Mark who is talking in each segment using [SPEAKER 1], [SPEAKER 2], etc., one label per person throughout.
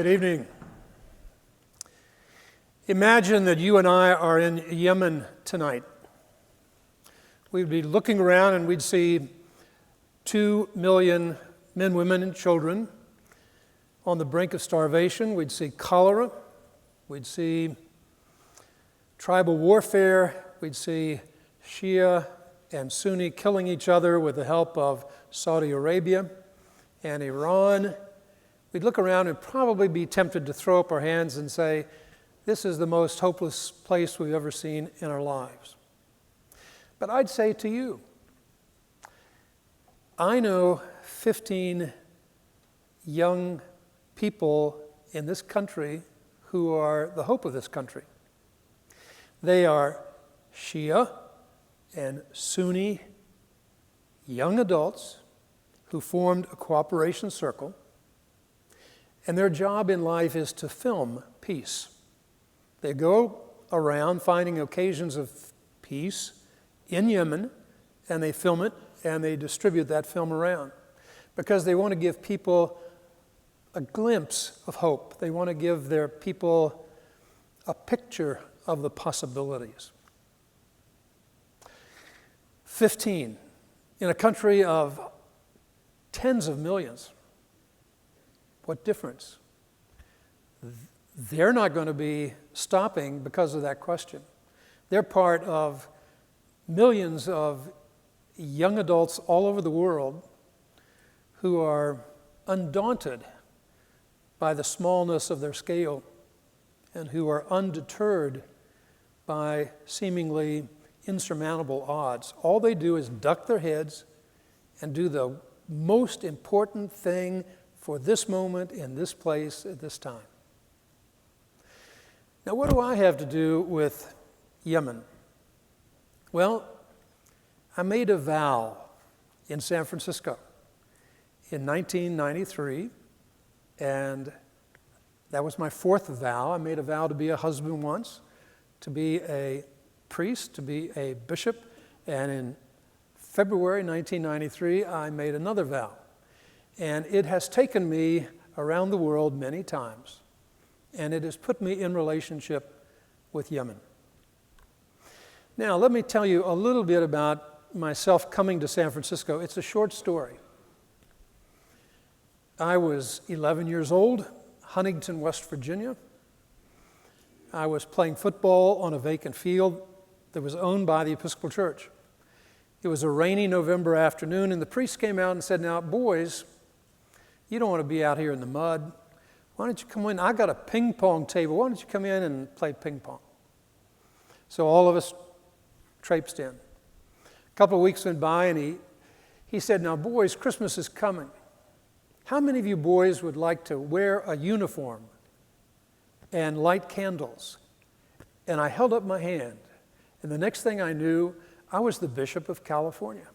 [SPEAKER 1] Good evening. Imagine that you and I are in Yemen tonight. We'd be looking around and we'd see 2 million men, women, and children on the brink of starvation. We'd see cholera. We'd see tribal warfare. We'd see Shia and Sunni killing each other with the help of Saudi Arabia and Iran. We'd look around and probably be tempted to throw up our hands and say, this is the most hopeless place we've ever seen in our lives. But I'd say to you, I know 15 young people in this country who are the hope of this country. They are Shia and Sunni young adults who formed a cooperation circle, and their job in life is to film peace. They go around finding occasions of peace in Yemen, and they film it, and they distribute that film around because they want to give people a glimpse of hope. They want to give their people a picture of the possibilities. 15 in a country of tens of millions. What difference? They're not going to be stopping because of that question. They're part of millions of young adults all over the world who are undaunted by the smallness of their scale and who are undeterred by seemingly insurmountable odds. All they do is duck their heads and do the most important thing for this moment, in this place, at this time. Now, what do I have to do with Yemen? Well, I made a vow in San Francisco in 1993, and that was my fourth vow. I made a vow to be a husband once, to be a priest, to be a bishop, and in February 1993, I made another vow. And it has taken me around the world many times, and it has put me in relationship with Yemen. Now, let me tell you a little bit about myself coming to San Francisco. It's a short story. I was 11 years old, Huntington, West Virginia. I was playing football on a vacant field that was owned by the Episcopal Church. It was a rainy November afternoon, and the priest came out and said, now, boys, you don't want to be out here in the mud. Why don't you come in? I got a ping pong table. Why don't you come in and play ping pong? So all of us traipsed in. A couple of weeks went by, and he said, now, boys, Christmas is coming. How many of you boys would like to wear a uniform and light candles? And I held up my hand, and the next thing I knew, I was the Bishop of California.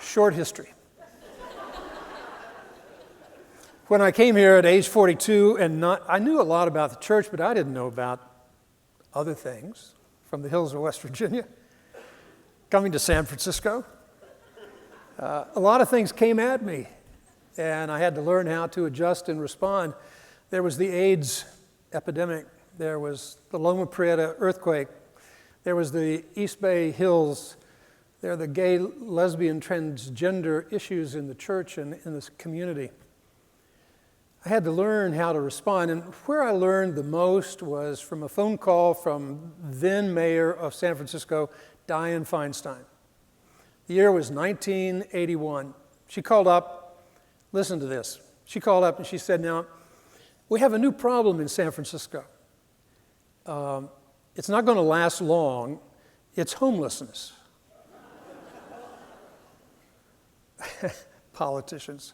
[SPEAKER 1] Short history. When I came here at age 42, I knew a lot about the church, but I didn't know about other things from the hills of West Virginia. Coming to San Francisco, a lot of things came at me, and I had to learn how to adjust and respond. There was the AIDS epidemic. There was the Loma Prieta earthquake. There was the East Bay Hills. There are the gay, lesbian, transgender issues in the church and in this community. I had to learn how to respond, and where I learned the most was from a phone call from then mayor of San Francisco, Dianne Feinstein. The year was 1981. She called up, listen to this. She called up and she said, now, we have a new problem in San Francisco. It's not going to last long. It's homelessness. Politicians.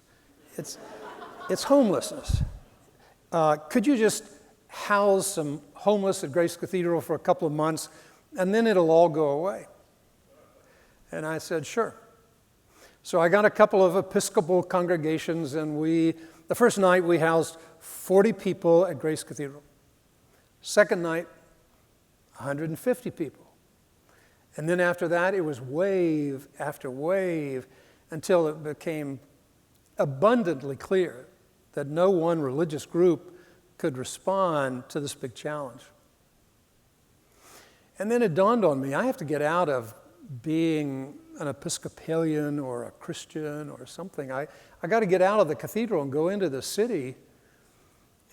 [SPEAKER 1] It's homelessness. Could you just house some homeless at Grace Cathedral for a couple of months, and then it'll all go away? And I said, sure. So I got a couple of Episcopal congregations, and the first night we housed 40 people at Grace Cathedral. Second night, 150 people. And then after that, it was wave after wave until it became abundantly clear that no one religious group could respond to this big challenge. And then it dawned on me, I have to get out of being an Episcopalian or a Christian or something. I got to get out of the cathedral and go into the city,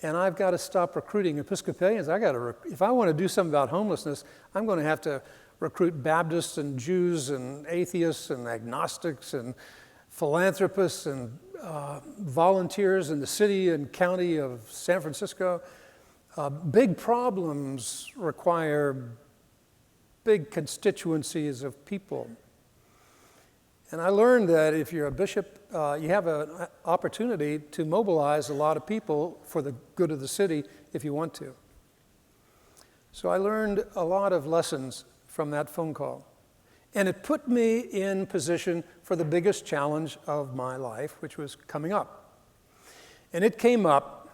[SPEAKER 1] and I've got to stop recruiting Episcopalians. If I want to do something about homelessness, I'm going to have to recruit Baptists and Jews and atheists and agnostics and philanthropists and volunteers in the city and county of San Francisco. Big problems require big constituencies of people. And I learned that if you're a bishop, you have an opportunity to mobilize a lot of people for the good of the city if you want to. So I learned a lot of lessons from that phone call. And it put me in position for the biggest challenge of my life, which was coming up. And it came up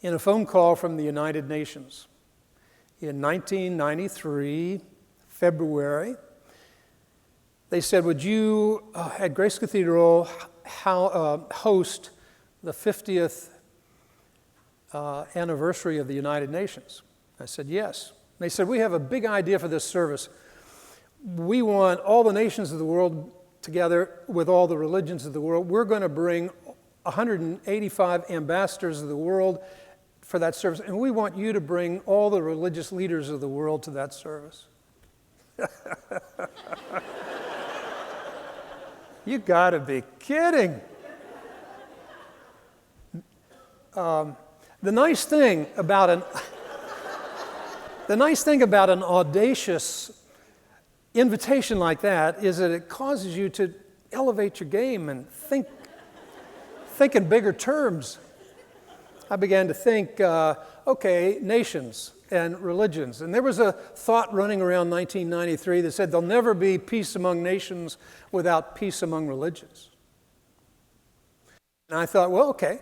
[SPEAKER 1] in a phone call from the United Nations. In 1993, February, they said, would you, at Grace Cathedral, host the 50th anniversary of the United Nations? I said, yes. They said, we have a big idea for this service. We want all the nations of the world together with all the religions of the world. We're going to bring 185 ambassadors of the world for that service, and we want you to bring all the religious leaders of the world to that service. You got to be kidding. The nice thing about an audacious invitation like that is that it causes you to elevate your game and think in bigger terms. I began to think, okay, nations and religions. And there was a thought running around 1993 that said there'll never be peace among nations without peace among religions. And I thought, well, okay,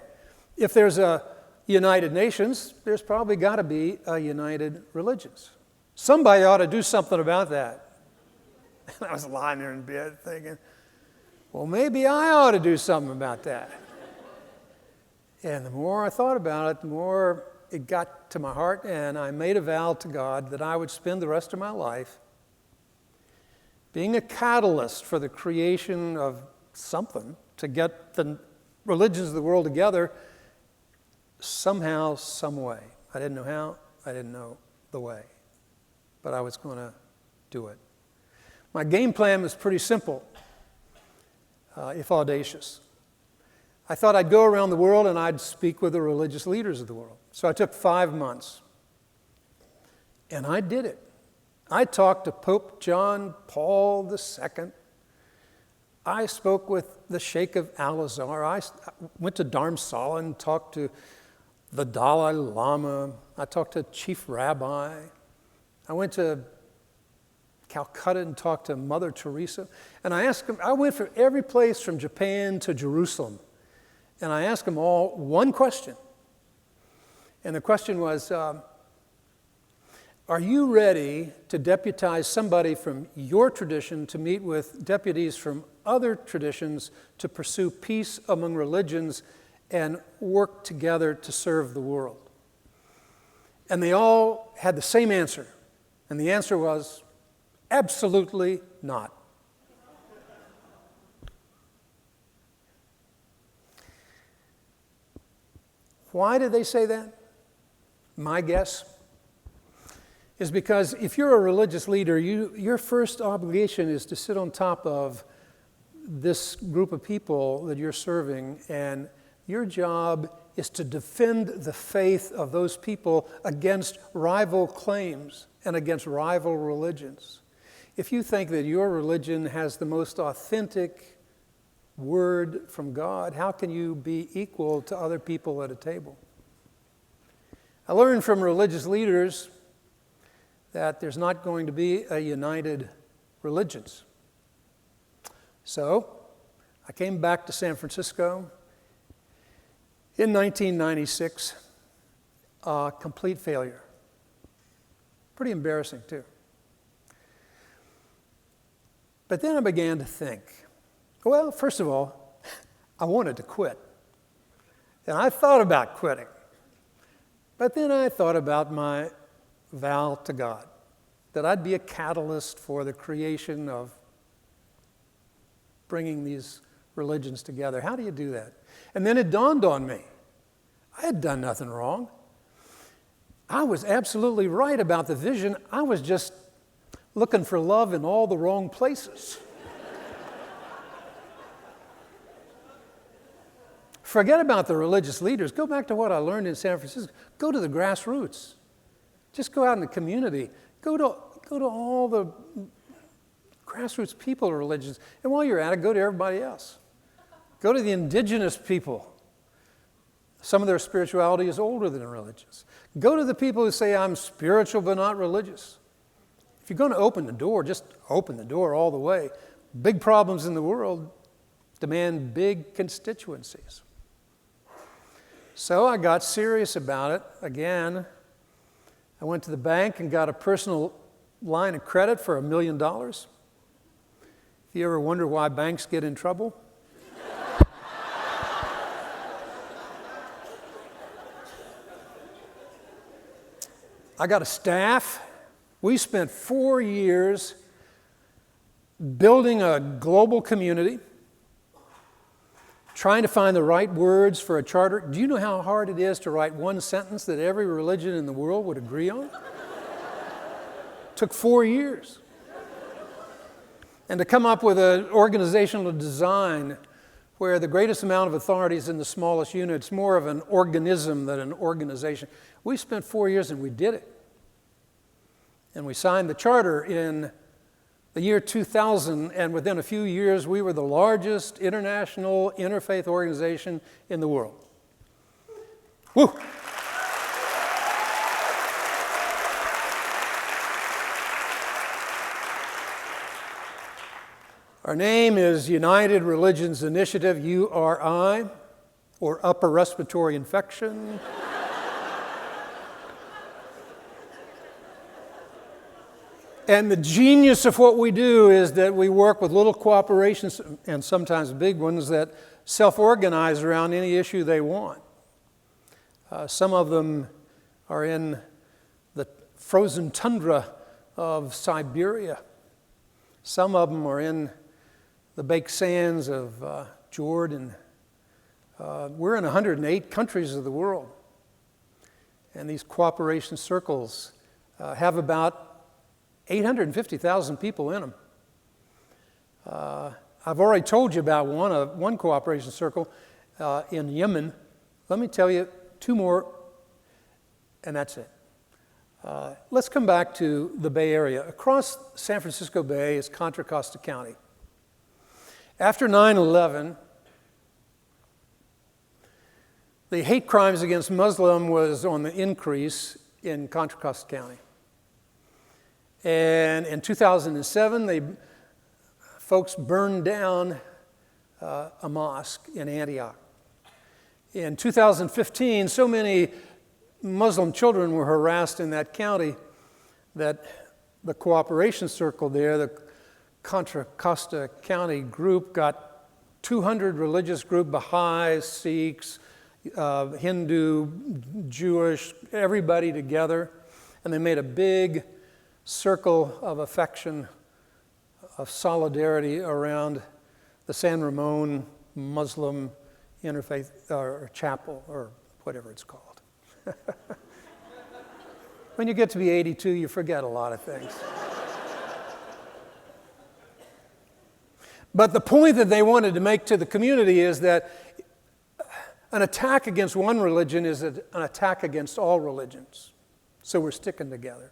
[SPEAKER 1] if there's a United Nations, there's probably got to be a United Religions. Somebody ought to do something about that. And I was lying there in bed thinking, well, maybe I ought to do something about that. And the more I thought about it, the more it got to my heart, and I made a vow to God that I would spend the rest of my life being a catalyst for the creation of something to get the religions of the world together somehow, some way. I didn't know how, I didn't know the way, but I was going to do it. My game plan was pretty simple, if audacious. I thought I'd go around the world and I'd speak with the religious leaders of the world. So I took 5 months. And I did it. I talked to Pope John Paul II. I spoke with the Sheikh of Al-Azhar. I went to Dharamsala and talked to the Dalai Lama. I talked to Chief Rabbi. I went to Calcutta and talked to Mother Teresa. And I asked them, I went from every place from Japan to Jerusalem. And I asked them all one question. And the question was, are you ready to deputize somebody from your tradition to meet with deputies from other traditions to pursue peace among religions and work together to serve the world? And they all had the same answer. And the answer was, absolutely not. Why did they say that? My guess is because if you're a religious leader, your first obligation is to sit on top of this group of people that you're serving, and your job is to defend the faith of those people against rival claims and against rival religions. If you think that your religion has the most authentic word from God, how can you be equal to other people at a table? I learned from religious leaders that there's not going to be a united religions. So I came back to San Francisco in 1996, complete failure. Pretty embarrassing, too. But then I began to think, well, first of all, I wanted to quit. And I thought about quitting. But then I thought about my vow to God, that I'd be a catalyst for the creation of bringing these religions together. How do you do that? And then it dawned on me, I had done nothing wrong. I was absolutely right about the vision. I was just looking for love in all the wrong places. Forget about the religious leaders. Go back to what I learned in San Francisco. Go to the grassroots. Just go out in the community. Go to all the grassroots people of religions. And while you're at it, go to everybody else. Go to the indigenous people. Some of their spirituality is older than religious. Go to the people who say, I'm spiritual but not religious. If you're going to open the door, just open the door all the way. Big problems in the world demand big constituencies. So I got serious about it again. I went to the bank and got a personal line of credit for $1 million. If you ever wonder why banks get in trouble, I got a staff. We spent 4 years building a global community, trying to find the right words for a charter. Do you know how hard it is to write one sentence that every religion in the world would agree on? Took 4 years. And to come up with an organizational design where the greatest amount of authority is in the smallest unit. It's more of an organism than an organization. We spent 4 years and we did it. And we signed the charter in the year 2000, and within a few years, we were the largest international interfaith organization in the world. Woo! Our name is United Religions Initiative, URI, or Upper Respiratory Infection. And the genius of what we do is that we work with little cooperations, and sometimes big ones, that self-organize around any issue they want. Some of them are in the frozen tundra of Siberia. Some of them are in the baked sands of Jordan. We're in 108 countries of the world. And these cooperation circles have about 850,000 people in them. I've already told you about one cooperation circle in Yemen. Let me tell you 2 more, and that's it. Let's come back to the Bay Area. Across San Francisco Bay is Contra Costa County. After 9/11, the hate crimes against Muslims was on the increase in Contra Costa County. And in 2007, folks burned down a mosque in Antioch. In 2015, so many Muslim children were harassed in that county that the cooperation circle there, the Contra Costa County group, got 200 religious groups, Baha'i, Sikhs, Hindu, Jewish, everybody together, and they made a big circle of affection, of solidarity around the San Ramon Muslim Interfaith or Chapel, or whatever it's called. When you get to be 82, you forget a lot of things. But the point that they wanted to make to the community is that an attack against one religion is an attack against all religions. So we're sticking together.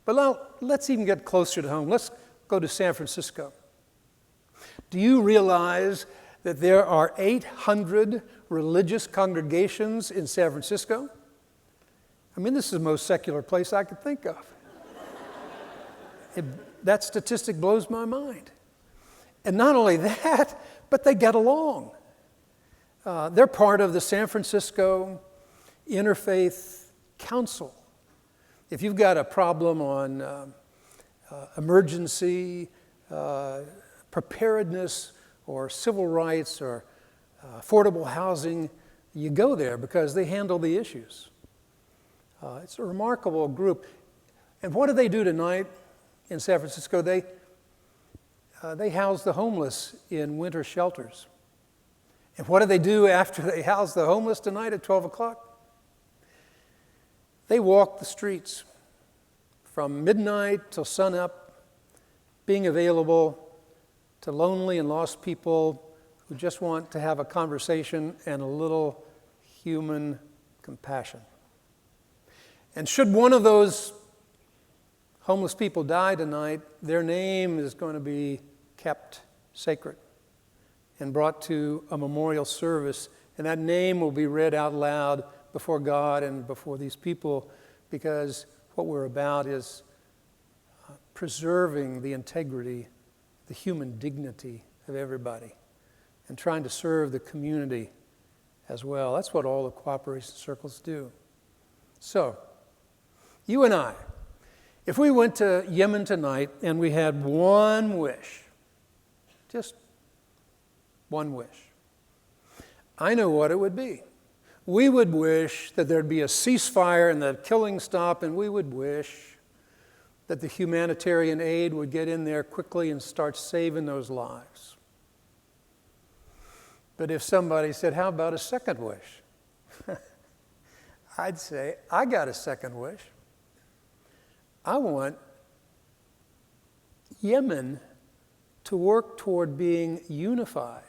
[SPEAKER 1] But now, let's even get closer to home. Let's go to San Francisco. Do you realize that there are 800 religious congregations in San Francisco? I mean, this is the most secular place I could think of. That statistic blows my mind. And not only that, but they get along. They're part of the San Francisco Interfaith Council. If you've got a problem on emergency, preparedness, or civil rights, or affordable housing, you go there because they handle the issues. It's a remarkable group. And what do they do tonight in San Francisco? They house the homeless in winter shelters. And what do they do after they house the homeless tonight at 12 o'clock? They walk the streets from midnight till sunup, being available to lonely and lost people who just want to have a conversation and a little human compassion. And should one of those homeless people die tonight, their name is going to be kept sacred and brought to a memorial service, and that name will be read out loud before God and before these people, because what we're about is preserving the integrity, the human dignity of everybody, and trying to serve the community as well. That's what all the cooperation circles do. So, you and I, if we went to Yemen tonight and we had one wish, just one wish, I know what it would be. We would wish that there'd be a ceasefire and the killing stop, and we would wish that the humanitarian aid would get in there quickly and start saving those lives. But if somebody said, how about a second wish? I'd say, I got a second wish. I want Yemen to work toward being unified.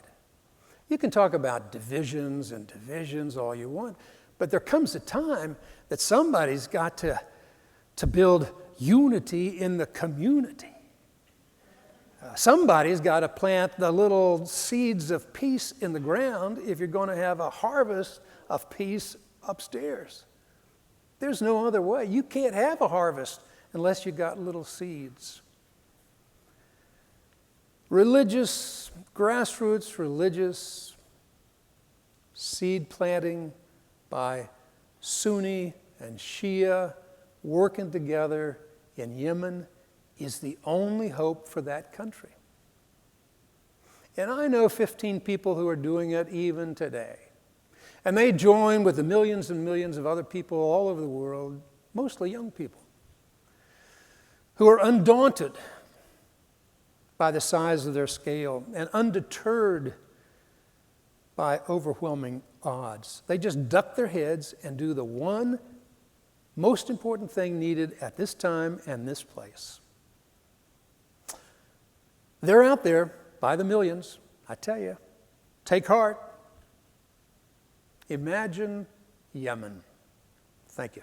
[SPEAKER 1] You can talk about divisions and divisions all you want, but there comes a time that somebody's got to build unity in the community. Somebody's got to plant the little seeds of peace in the ground if you're going to have a harvest of peace upstairs. There's no other way. You can't have a harvest unless you got little seeds. Religious, grassroots religious seed planting by Sunni and Shia working together in Yemen is the only hope for that country. And I know 15 people who are doing it even today. And they join with the millions and millions of other people all over the world, mostly young people, who are undaunted by the size of their scale and undeterred by overwhelming odds. They just duck their heads and do the one most important thing needed at this time and this place. They're out there by the millions, I tell you. Take heart. Imagine Yemen. Thank you.